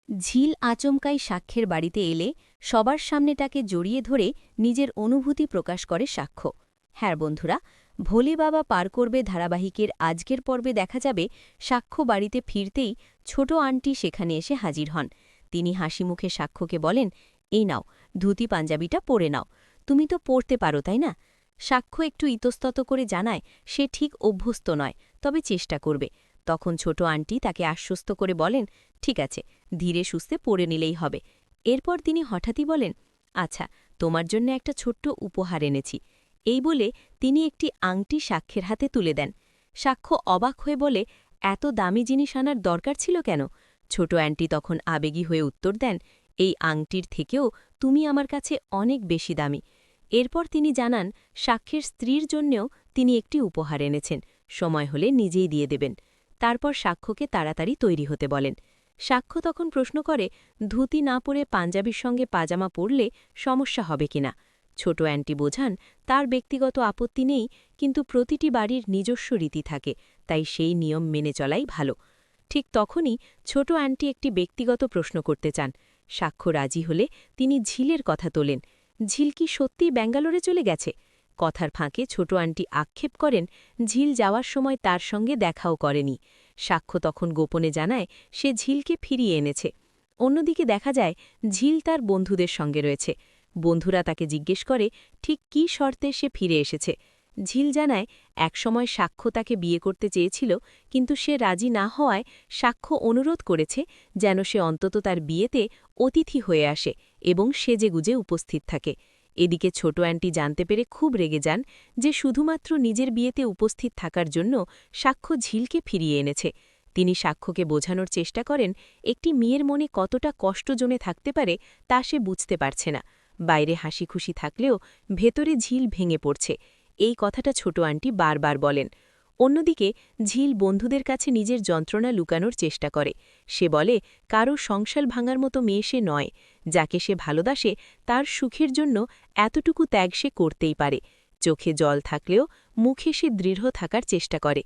ঝিল আচমকাই সাক্ষ্যের বাড়িতে এলে সবার সামনে তাকে জড়িয়ে ধরে নিজের অনুভূতি প্রকাশ করে সাক্ষ্য। হ্যাঁ বন্ধুরা, ভোলে বাবা পার করবে ধারাবাহিকের আজকের পর্বে দেখা যাবে সাক্ষ্য বাড়িতে ফিরতেই ছোট আন্টি সেখানে এসে হাজির হন। তিনি হাসিমুখে সাক্ষ্যকে বলেন, এই নাও, ধুতি পাঞ্জাবিটা পরে নাও, তুমি তো পরতে পারো তাই না? সাক্ষ্য একটু ইতস্তত করে জানায় সে ঠিক অভ্যস্ত নয়, তবে চেষ্টা করবে। তখন ছোট আন্টি তাকে আশ্বস্ত করে বলেন, ঠিক আছে, ধীরে সুস্থে পড়ে নিলেই হবে। এরপর তিনি হঠাৎই বলেন, আচ্ছা, তোমার জন্য একটা ছোট্ট উপহার এনেছি। এই বলে তিনি একটি আংটি সাক্ষ্যের হাতে তুলে দেন। সাক্ষ্য অবাক হয়ে বলে, এত দামি জিনিস আনার দরকার ছিল কেন? ছোট অ্যান্টি তখন আবেগী হয়ে উত্তর দেন, এই আংটির থেকেও তুমি আমার কাছে অনেক বেশি দামি। এরপর তিনি জানান সাক্ষ্যের স্ত্রীর জন্যেও তিনি একটি উপহার এনেছেন, সময় হলে নিজেই দিয়ে দেবেন। তারপর সাক্ষ্যকে তাড়াতাড়ি তৈরি হতে বলেন। সাক্ষ্য তখন প্রশ্ন করে, ধুতি না পরে পাঞ্জাবির সঙ্গে পাজামা পরলে সমস্যা হবে কিনা। ছোট অ্যান্টি বোঝান তার ব্যক্তিগত আপত্তি নেই, কিন্তু প্রতিটি বাড়ির নিজস্ব রীতি থাকে, তাই সেই নিয়ম মেনে চলাই ভালো। ঠিক তখনই ছোট অ্যান্টি একটি ব্যক্তিগত প্রশ্ন করতে চান। সাক্ষ্য রাজি হলে তিনি ঝিলের কথা তোলেন। ঝিল কি সত্যিই ব্যাঙ্গালোরে চলে গেছে? কথার ফাঁকে ছোট আন্টি আক্ষেপ করেন ঝিল যাওয়ার সময় তার সঙ্গে দেখাও করেনি। সাক্ষ্য তখন গোপনে জানায় সে ঝিলকে ফিরিয়ে এনেছে। অন্যদিকে দেখা যায় ঝিল তার বন্ধুদের সঙ্গে রয়েছে। বন্ধুরা তাকে জিজ্ঞেস করে ঠিক কী শর্তে সে ফিরে এসেছে। ঝিল জানায় একসময় সাক্ষ্য তাকে বিয়ে করতে চেয়েছিল, কিন্তু সে রাজি না হওয়ায় সাক্ষ্য অনুরোধ করেছে যেন সে অন্তত তার বিয়েতে অতিথি হয়ে আসে এবং সেজেগুজে উপস্থিত থাকে। এদিকে ছোট অ্যান্টি জানতে পেরে খুব রেগে যান যে শুধুমাত্র নিজের বিয়েতে উপস্থিত থাকার জন্য সাক্ষ্য ঝিলকে ফিরিয়ে এনেছে। তিনি সাক্ষ্যকে বোঝানোর চেষ্টা করেন একটি মেয়ের মনে কতটা কষ্ট জমে থাকতে পারে তা সে বুঝতে পারছে না। বাইরে হাসি খুশি থাকলেও ভেতরে ঝিল ভেঙে পড়ছে, এই কথাটা ছোট আন্টি বারবার বলেন। অন্যদিকে ঝিল বন্ধুদের কাছে নিজের যন্ত্রণা লুকানোর চেষ্টা করে। সে বলে কারো সংসার ভাঙার মতো মেয়ে সে নয়, যাকে সে ভালোবাসে তার সুখের জন্য এতটুকু ত্যাগ সে করতেই পারে। চোখে জল থাকলেও মুখে সে দৃঢ় থাকার চেষ্টা করে।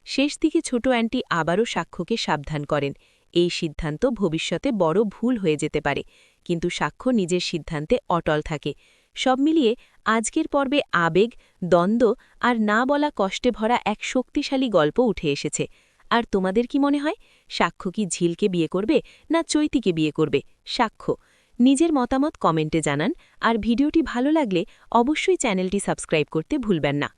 শেষ দিকে ছোট অ্যান্টি আবারও সাক্ষ্যকে সাবধান করেন, এই সিদ্ধান্ত ভবিষ্যতে বড় ভুল হয়ে যেতে পারে, কিন্তু সাক্ষ্য নিজের সিদ্ধান্তে অটল থাকে। সব মিলিয়ে আজকের পর্বে আবেগ, দ্বন্দ্ব আর না বলা কষ্টে ভরা এক শক্তিশালী গল্প উঠে এসেছে। আর তোমাদের কি মনে হয়, সাক্ষ্য কি ঝিলকে বিয়ে করবে না চৈতিকে বিয়ে করবে? সাক্ষ্য নিজের মতামত কমেন্টে জানান, আর ভিডিওটি ভালো লাগলে অবশ্যই চ্যানেলটি সাবস্ক্রাইব করতে ভুলবেন না।